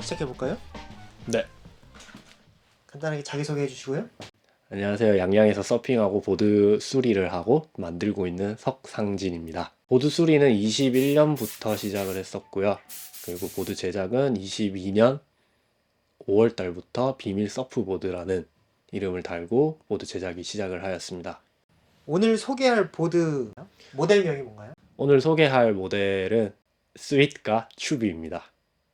시작해볼까요? 네. 간단하게 자기소개해 주시고요. 안녕하세요. 양양에서 서핑하고 보드 수리를 하고 만들고 있는 석상진입니다. 보드 수리는 21년부터 시작을 했었고요. 그리고 보드 제작은 22년 5월 달부터 비밀 서프보드라는 이름을 달고 보드 제작이 시작을 하였습니다. 오늘 소개할 보드 모델명이 뭔가요? 오늘 소개할 모델은 스윗과 튜비입니다.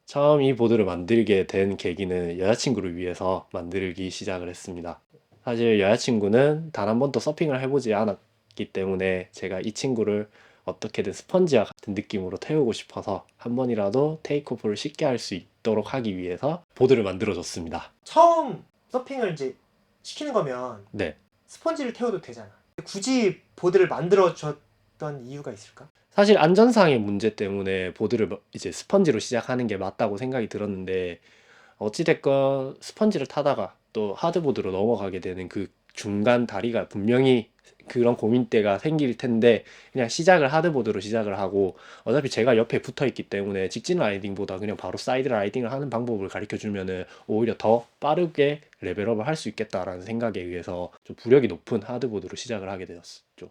처음 이 보드를 만들게 된 계기는 여자친구를 위해서 만들기 시작을 했습니다. 사실 여자친구는 단 한 번도 서핑을 해보지 않았기 때문에 제가 이 친구를 어떻게든 스펀지와 같은 느낌으로 태우고 싶어서 한 번이라도 테이크오프를 쉽게 할 수 있도록 하기 위해서 보드를 만들어줬습니다. 처음 서핑을 이제 시키는 거면 네. 스펀지를 태워도 되잖아. 굳이 보드를 만들어 줬던 이유가 있을까? 사실 안전상의 문제 때문에 보드를 이제 스펀지로 시작하는 게 맞다고 생각이 들었는데 어찌됐건 스펀지를 타다가 또 하드보드로 넘어가게 되는 그 중간 다리가 분명히 그런 고민대가 생길 텐데 그냥 시작을 하드보드로 시작을 하고 어차피 제가 옆에 붙어 있기 때문에 직진 라이딩보다 그냥 바로 사이드 라이딩을 하는 방법을 가르쳐 주면은 오히려 더 빠르게 레벨업을 할 수 있겠다라는 생각에 의해서 좀 부력이 높은 하드보드로 시작을 하게 되었죠.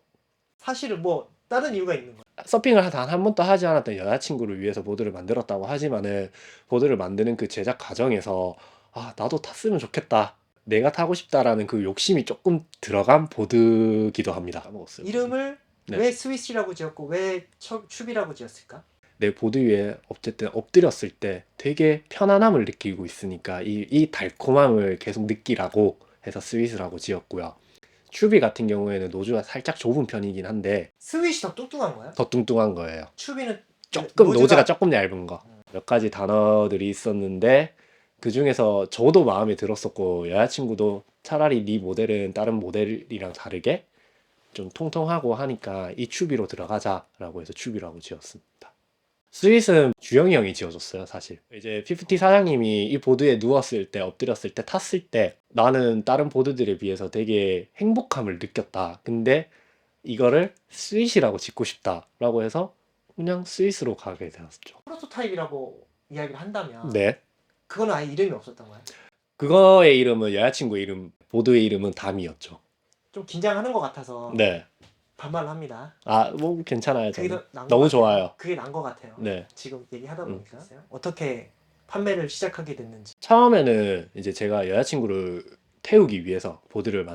사실은 뭐 다른 이유가 있는 거야. 서핑을 단 한 번도 하지 않았던 여자친구를 위해서 보드를 만들었다고 하지만은 보드를 만드는 그 제작 과정에서 아, 나도 탔으면 좋겠다. 내가 타고 싶다라는 그 욕심이 조금 들어간 보드기도 합니다. 까먹었어요. 이름을 네. 왜 스위스라고 지었고 왜 춥이라고 지었을까? 내 보드 위에 어쨌든 엎드렸을 때 되게 편안함을 느끼고 있으니까 이 달콤함을 계속 느끼라고 해서 스윗이라고 지었고요. 튜비 같은 경우에는 노즈가 살짝 좁은 편이긴 한데 스윗이 더 뚱뚱한 거야? 더 뚱뚱한 거예요. 춥이는 조금 노즈가 조금 얇은 거. 몇 가지 단어들이 있었는데 그 중에서 저도 마음에 들었었고 여자친구도 차라리 네 모델은 다른 모델이랑 다르게 좀 통통하고 하니까 이 튜비로 들어가자라고 해서 튜비라고 지었습니다. 스윗은 주영이 형이 지어줬어요, 사실. 이제 피프티 사장님이 이 보드에 누웠을 때, 엎드렸을 때, 탔을 때 나는 다른 보드들에 비해서 되게 행복함을 느꼈다. 근데 이거를 스윗이라고 짓고 싶다라고 해서 그냥 스윗으로 가게 되었죠. 프로토타입이라고 이야기를 한다면 네. 그거는 아예 이름이 없었던 거야. 그거의 이름은 여자친구 이름, 보드의 이름은 담이었죠. 좀 긴장하는 것 같아서 네. 반말을 합니다. 아, 뭐 괜찮아요, 그게 저는. 더 나은 것 너무 같아요. 좋아요. 그게 나은 것 같아요. 네. 지금 얘기하다 보니까 어떻게 판매를 시작하게 됐는지. 처음에는 이제 제가 여자친구를 태우기 위해서 보드를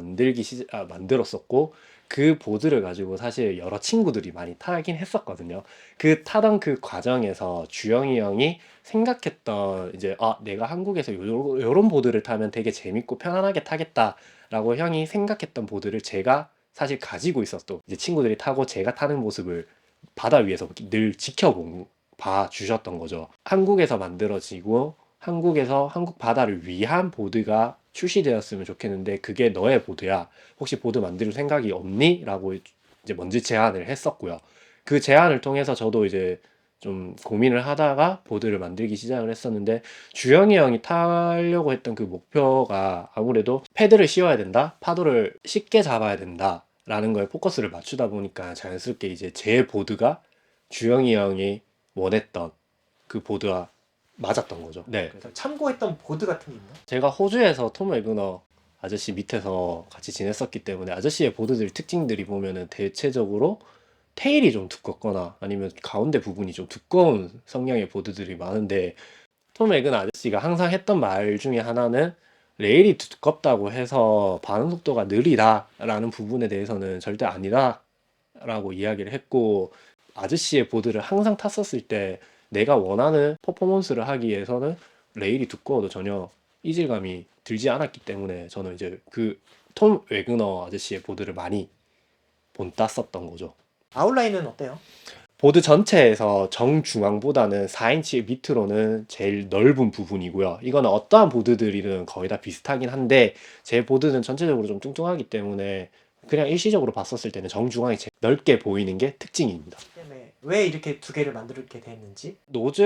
만들었었고 그 보드를 가지고 사실 여러 친구들이 많이 타긴 했었거든요. 그 타던 그 과정에서 주영이 형이 생각했던 이제 내가 한국에서 요런 보드를 타면 되게 재밌고 편안하게 타겠다라고 형이 생각했던 보드를 제가 사실 가지고 있었던 이제 친구들이 타고 제가 타는 모습을 바다 위에서 늘 봐 주셨던 거죠. 한국에서 만들어지고 한국에서 한국 바다를 위한 보드가 출시되었으면 좋겠는데 그게 너의 보드야. 혹시 보드 만들 생각이 없니? 라고 이제 먼저 제안을 했었고요. 그 제안을 통해서 저도 이제 좀 고민을 하다가 보드를 만들기 시작을 했었는데 주영이 형이 타려고 했던 그 목표가 아무래도 패드를 씌워야 된다. 파도를 쉽게 잡아야 된다. 라는 거에 포커스를 맞추다 보니까 자연스럽게 이제 제 보드가 주영이 형이 원했던 그 보드와 맞았던 거죠. 네. 그래서 참고했던 보드 같은 게 있나? 제가 호주에서 톰 웨그너 아저씨 밑에서 같이 지냈었기 때문에 아저씨의 보드들 특징들이 보면은 대체적으로 테일이 좀 두껍거나 아니면 가운데 부분이 좀 두꺼운 성향의 보드들이 많은데 톰 웨그너 아저씨가 항상 했던 말 중에 하나는 레일이 두껍다고 해서 반응 속도가 느리다라는 부분에 대해서는 절대 아니다라고 이야기를 했고 아저씨의 보드를 항상 탔었을 때 내가 원하는 퍼포먼스를 하기 위해서는 레일이 두꺼워도 전혀 이질감이 들지 않았기 때문에 저는 이제 그 톰 웨그너 아저씨의 보드를 많이 본땄었던 거죠. 아웃라인은 어때요? 보드 전체에서 정중앙보다는 4인치 밑으로는 제일 넓은 부분이고요. 이거는 어떠한 보드들이든 거의 다 비슷하긴 한데 제 보드는 전체적으로 좀 뚱뚱하기 때문에 그냥 일시적으로 봤었을 때는 정중앙이 제일 넓게 보이는 게 특징입니다. 때문에 왜 이렇게 두 개를 만들게 됐는지. 노즈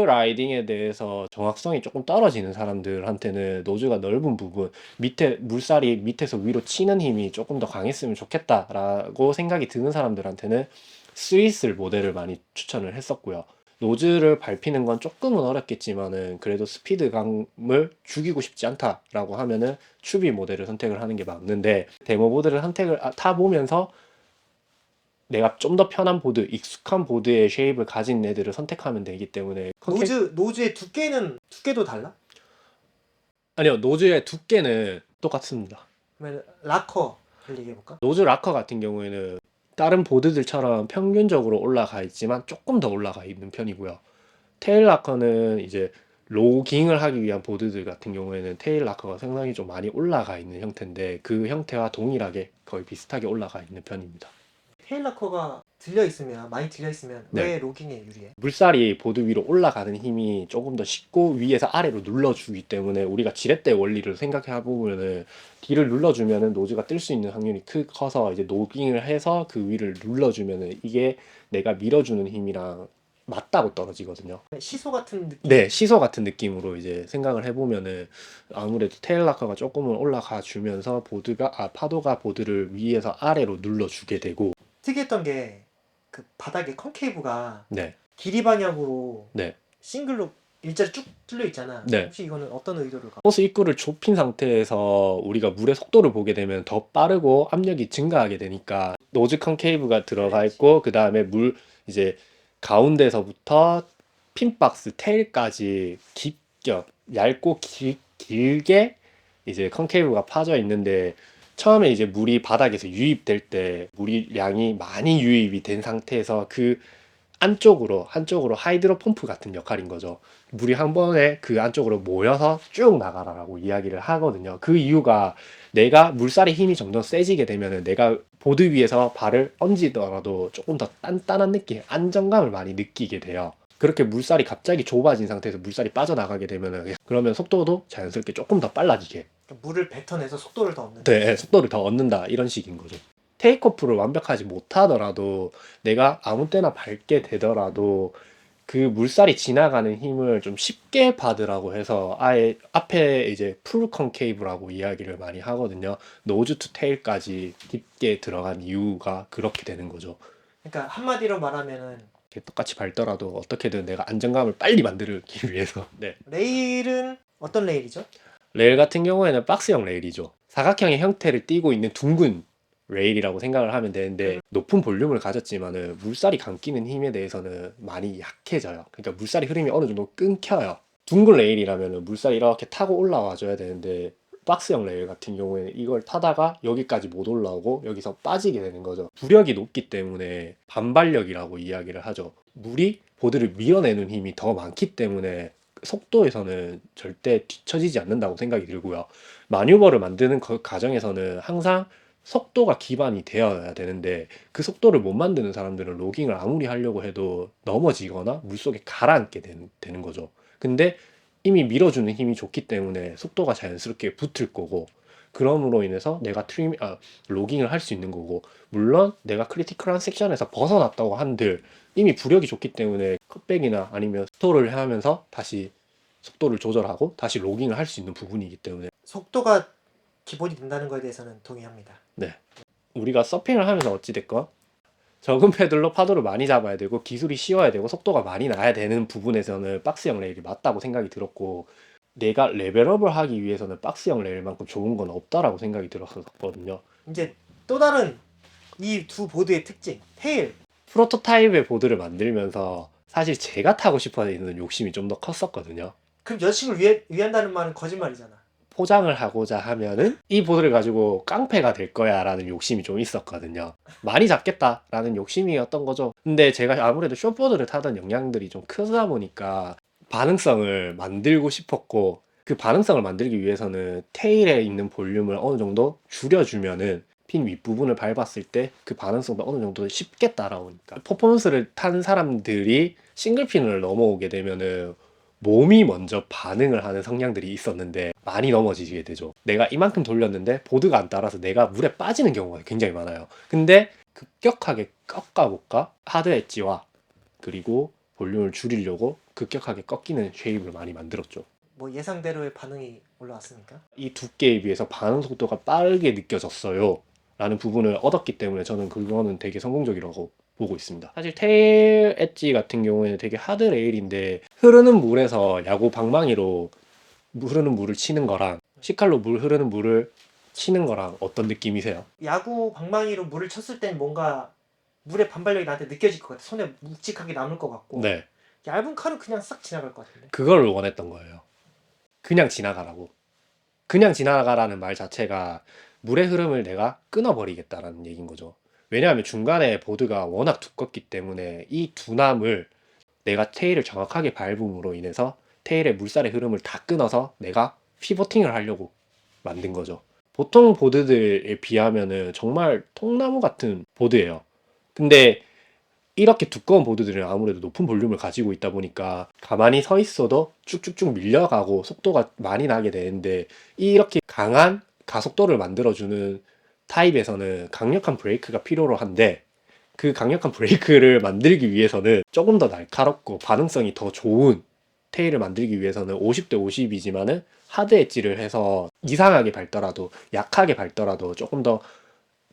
라이딩에 대해서 정확성이 조금 떨어지는 사람들한테는 노즈가 넓은 부분, 밑에 물살이 밑에서 위로 치는 힘이 조금 더 강했으면 좋겠다라고 생각이 드는 사람들한테는 스위스 모델을 많이 추천을 했었고요. 노즐을 밟히는 건 조금은 어렵겠지만은 그래도 스피드감을 죽이고 싶지 않다라고 하면은 추비 모델을 선택을 하는 게 맞는데, 데모 보드를 선택을 타보면서 내가 좀 더 편한 보드, 익숙한 보드의 쉐입을 가진 애들을 선택하면 되기 때문에 노즈의 두께도 달라? 아니요, 노즐의 두께는 똑같습니다. 그러면 락커를 얘기해 볼까? 노즐 락커 같은 경우에는 다른 보드들처럼 평균적으로 올라가 있지만 조금 더 올라가 있는 편이고요. 테일 락커는 이제 로깅을 하기 위한 보드들 같은 경우에는 테일 락커가 상당히 좀 많이 올라가 있는 형태인데, 그 형태와 동일하게 거의 비슷하게 올라가 있는 편입니다. 테일 락커가 많이 들려 있으면 네. 왜 로깅에 유리해? 물살이 보드 위로 올라가는 힘이 조금 더 쉽고 위에서 아래로 눌러주기 때문에, 우리가 지렛대 원리를 생각해 보면은 D를 눌러주면은 노즈가 뜰 수 있는 확률이 커서 이제 노깅을 해서 그 위를 눌러주면은 이게 내가 밀어주는 힘이랑 맞다고 떨어지거든요. 시소 같은 느낌? 네, 시소 같은 느낌으로 이제 생각을 해보면은 아무래도 테일 락커가 조금은 올라가 주면서 파도가 보드를 위에서 아래로 눌러주게 되고. 특이했던 게 그 바닥에 컨케이브가 네, 길이 방향으로 네. 싱글로 일자로 쭉 뚫려 있잖아. 네. 혹시 이거는 어떤 의도를 갖고? 호스 입구를 좁힌 상태에서 우리가 물의 속도를 보게 되면 더 빠르고 압력이 증가하게 되니까 노즈 컨케이브가 들어가 있고, 그 다음에 물 이제 가운데서부터 핀박스 테일까지 얇고 길게 이제 컨케이브가 파져 있는데, 처음에 이제 물이 바닥에서 유입될 때 물이 양이 많이 유입이 된 상태에서 그 한쪽으로 하이드로 펌프 같은 역할인 거죠. 물이 한 번에 그 안쪽으로 모여서 쭉 나가라라고 이야기를 하거든요. 그 이유가, 내가 물살의 힘이 점점 세지게 되면은 내가 보드 위에서 발을 얹지더라도 조금 더 단단한 느낌, 안정감을 많이 느끼게 돼요. 그렇게 물살이 갑자기 좁아진 상태에서 물살이 빠져나가게 되면은, 그러면 속도도 자연스럽게 조금 더 빨라지게, 물을 뱉어내서 속도를 더 얻는. 네, 속도를 더 얻는다, 이런 식인 거죠. 테이크오프를 완벽하지 못하더라도, 내가 아무 때나 밟게 되더라도 그 물살이 지나가는 힘을 좀 쉽게 받으라고 해서 아예 앞에 이제 풀 컨케이브라고 이야기를 많이 하거든요. 노즈 투 테일까지 깊게 들어간 이유가 그렇게 되는 거죠. 그러니까 한마디로 말하면은 이렇게 똑같이 밟더라도 어떻게든 내가 안정감을 빨리 만들기 위해서. 네. 레일은 어떤 레일이죠? 레일 같은 경우에는 박스형 레일이죠. 사각형의 형태를 띠고 있는 둥근 레일이라고 생각을 하면 되는데, 높은 볼륨을 가졌지만은 물살이 감기는 힘에 대해서는 많이 약해져요. 그러니까 물살의 흐름이 어느 정도 끊겨요. 둥근 레일이라면은 물살이 이렇게 타고 올라와 줘야 되는데, 박스형 레일 같은 경우에는 이걸 타다가 여기까지 못 올라오고 여기서 빠지게 되는 거죠. 부력이 높기 때문에 반발력이라고 이야기를 하죠. 물이 보드를 밀어내는 힘이 더 많기 때문에 속도에서는 절대 뒤처지지 않는다고 생각이 들고요. 마뉴버를 만드는 과정에서는 항상 속도가 기반이 되어야 되는데, 그 속도를 못 만드는 사람들은 로깅을 아무리 하려고 해도 넘어지거나 물속에 가라앉게 되는 거죠. 근데 이미 밀어주는 힘이 좋기 때문에 속도가 자연스럽게 붙을 거고, 그럼으로 인해서 내가 로깅을 할 수 있는 거고, 물론 내가 크리티컬한 섹션에서 벗어났다고 한들 이미 부력이 좋기 때문에 컷백이나 아니면 스토를 하면서 다시 속도를 조절하고 다시 로깅을 할 수 있는 부분이기 때문에. 속도가 기본이 된다는 거에 대해서는 동의합니다. 네. 우리가 서핑을 하면서 어찌됐건 적은 패들로 파도를 많이 잡아야 되고 기술이 쉬워야 되고 속도가 많이 나야 되는 부분에서는 박스형 레일이 맞다고 생각이 들었고, 내가 레벨업을 하기 위해서는 박스형 레일만큼 좋은 건 없다라고 생각이 들었었거든요. 이제 또 다른 이 두 보드의 특징, 테일. 프로토타입의 보드를 만들면서 사실 제가 타고 싶어하는 욕심이 좀 더 컸었거든요. 그럼 여자친구를 위한다는 말은 거짓말이잖아. 포장을 하고자 하면은 이 보드를 가지고 깡패가 될 거야 라는 욕심이 좀 있었거든요. 많이 잡겠다 라는 욕심이었던 거죠. 근데 제가 아무래도 숏보드를 타던 영향들이 좀 크다 보니까 반응성을 만들고 싶었고, 그 반응성을 만들기 위해서는 테일에 있는 볼륨을 어느 정도 줄여주면은 핀 윗부분을 밟았을 때 그 반응성도 어느 정도 쉽게 따라오니까, 퍼포먼스를 탄 사람들이 싱글핀을 넘어오게 되면은 몸이 먼저 반응을 하는 성향들이 있었는데 많이 넘어지게 되죠. 내가 이만큼 돌렸는데 보드가 안 따라서 내가 물에 빠지는 경우가 굉장히 많아요. 근데 급격하게 꺾어볼까? 하드 엣지와 그리고 볼륨을 줄이려고 급격하게 꺾이는 쉐입을 많이 만들었죠. 뭐 예상대로의 반응이 올라왔습니까? 이 두께에 비해서 반응 속도가 빠르게 느껴졌어요 라는 부분을 얻었기 때문에 저는 그거는 되게 성공적이라고 보고 있습니다. 사실 테일 엣지 같은 경우에는 되게 하드 레일인데 흐르는 물에서 야구 방망이로 흐르는 물을 치는 거랑 시칼로 흐르는 물을 치는 거랑 어떤 느낌이세요? 야구 방망이로 물을 쳤을 땐 뭔가 물의 반발력이 나한테 느껴질 것 같아. 손에 묵직하게 남을 것 같고 네, 얇은 칼은 그냥 싹 지나갈 것 같은데. 그걸 원했던 거예요. 그냥 지나가라고. 그냥 지나가라는 말 자체가 물의 흐름을 내가 끊어버리겠다라는 얘기인 거죠. 왜냐하면 중간에 보드가 워낙 두껍기 때문에 이 두남을 내가 테일을 정확하게 밟음으로 인해서 테일의 물살의 흐름을 다 끊어서 내가 피버팅을 하려고 만든 거죠. 보통 보드들에 비하면은 정말 통나무 같은 보드예요. 근데 이렇게 두꺼운 보드들은 아무래도 높은 볼륨을 가지고 있다 보니까 가만히 서 있어도 쭉쭉쭉 밀려가고 속도가 많이 나게 되는데, 이렇게 강한 가속도를 만들어주는 타입에서는 강력한 브레이크가 필요로 한데, 그 강력한 브레이크를 만들기 위해서는 조금 더 날카롭고 반응성이 더 좋은 테일을 만들기 위해서는 50대 50이지만은 하드 엣지를 해서 이상하게 밟더라도, 약하게 밟더라도 조금 더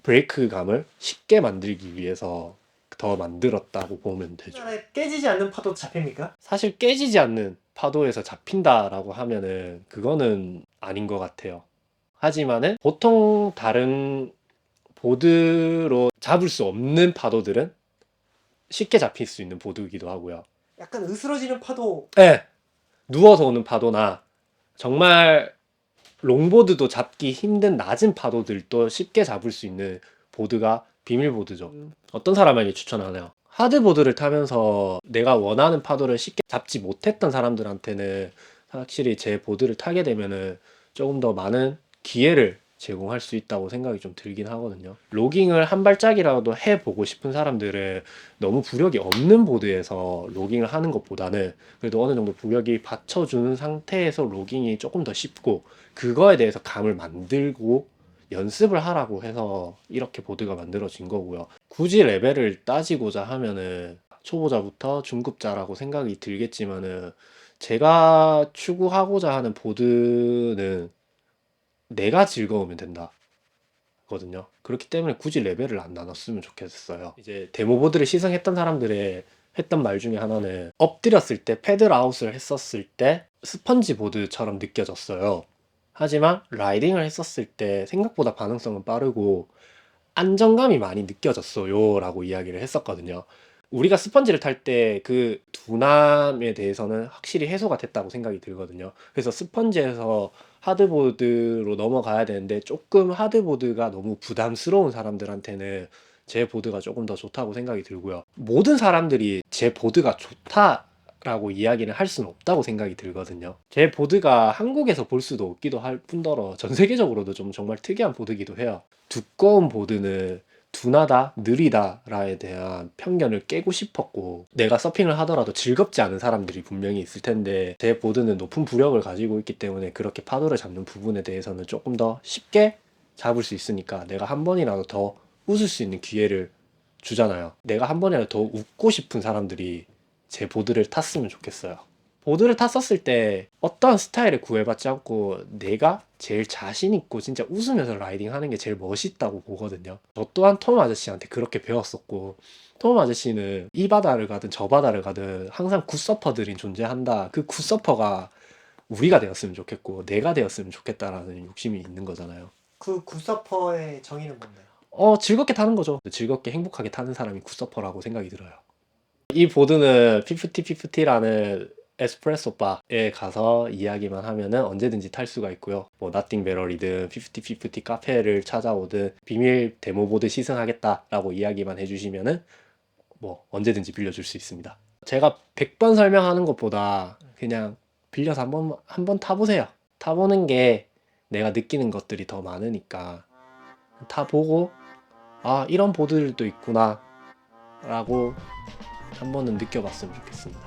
브레이크감을 쉽게 만들기 위해서 더 만들었다고 보면 되죠. 깨지지 않는 파도 잡힙니까? 사실 깨지지 않는 파도에서 잡힌다라고 하면은 그거는 아닌 것 같아요. 하지만은 보통 다른 보드로 잡을 수 없는 파도들은 쉽게 잡힐 수 있는 보드이기도 하고요. 약간 으스러지는 파도. 네, 누워서 오는 파도나 정말 롱보드도 잡기 힘든 낮은 파도들도 쉽게 잡을 수 있는 보드가 비밀보드죠. 어떤 사람에게 추천하나요? 하드보드를 타면서 내가 원하는 파도를 쉽게 잡지 못했던 사람들한테는 확실히 제 보드를 타게 되면은 조금 더 많은 기회를 제공할 수 있다고 생각이 좀 들긴 하거든요. 로깅을 한 발짝이라도 해보고 싶은 사람들은 너무 부력이 없는 보드에서 로깅을 하는 것보다는 그래도 어느 정도 부력이 받쳐주는 상태에서 로깅이 조금 더 쉽고, 그거에 대해서 감을 만들고 연습을 하라고 해서 이렇게 보드가 만들어진 거고요. 굳이 레벨을 따지고자 하면은 초보자부터 중급자라고 생각이 들겠지만은, 제가 추구하고자 하는 보드는 내가 즐거우면 된다 거든요. 그렇기 때문에 굳이 레벨을 안 나눴으면 좋겠어요. 이제 데모보드를 시승했던 사람들의 했던 말 중에 하나는, 엎드렸을 때 패들아웃을 했었을 때 스펀지 보드처럼 느껴졌어요. 하지만 라이딩을 했었을 때 생각보다 반응성은 빠르고 안정감이 많이 느껴졌어요 라고 이야기를 했었거든요. 우리가 스펀지를 탈 때 그 둔함에 대해서는 확실히 해소가 됐다고 생각이 들거든요. 그래서 스펀지에서 하드보드로 넘어가야 되는데, 조금 하드보드가 너무 부담스러운 사람들한테는 제 보드가 조금 더 좋다고 생각이 들고요. 모든 사람들이 제 보드가 좋다라고 이야기를 할 수는 없다고 생각이 들거든요. 제 보드가 한국에서 볼 수도 없기도 할 뿐더러 전 세계적으로도 좀 정말 특이한 보드기도 해요. 두꺼운 보드는 둔하다, 느리다라에 대한 편견을 깨고 싶었고, 내가 서핑을 하더라도 즐겁지 않은 사람들이 분명히 있을 텐데, 제 보드는 높은 부력을 가지고 있기 때문에 그렇게 파도를 잡는 부분에 대해서는 조금 더 쉽게 잡을 수 있으니까 내가 한 번이라도 더 웃을 수 있는 기회를 주잖아요. 내가 한 번이라도 더 웃고 싶은 사람들이 제 보드를 탔으면 좋겠어요. 보드를 탔었을 때 어떠한 스타일을 구애받지 않고 내가 제일 자신 있고 진짜 웃으면서 라이딩 하는 게 제일 멋있다고 보거든요. 저 또한 톰 아저씨한테 그렇게 배웠었고, 톰 아저씨는 이 바다를 가든 저 바다를 가든 항상 굿서퍼들이 존재한다. 그 굿서퍼가 우리가 되었으면 좋겠고 내가 되었으면 좋겠다라는 욕심이 있는 거잖아요. 그 굿서퍼의 정의는 뭔가요? 즐겁게 타는 거죠. 즐겁게 행복하게 타는 사람이 굿서퍼라고 생각이 들어요. 이 보드는 50-50라는 에스프레소 바에 가서 이야기만 하면은 언제든지 탈 수가 있고요. 뭐 나띵 배럴이든 50-50 카페를 찾아오든 비밀 데모보드 시승하겠다라고 이야기만 해주시면은 뭐 언제든지 빌려줄 수 있습니다. 제가 100번 설명하는 것보다 그냥 빌려서 한번 타보세요. 타보는 게 내가 느끼는 것들이 더 많으니까 타보고, 아, 이런 보드들도 있구나 라고 한 번은 느껴봤으면 좋겠습니다.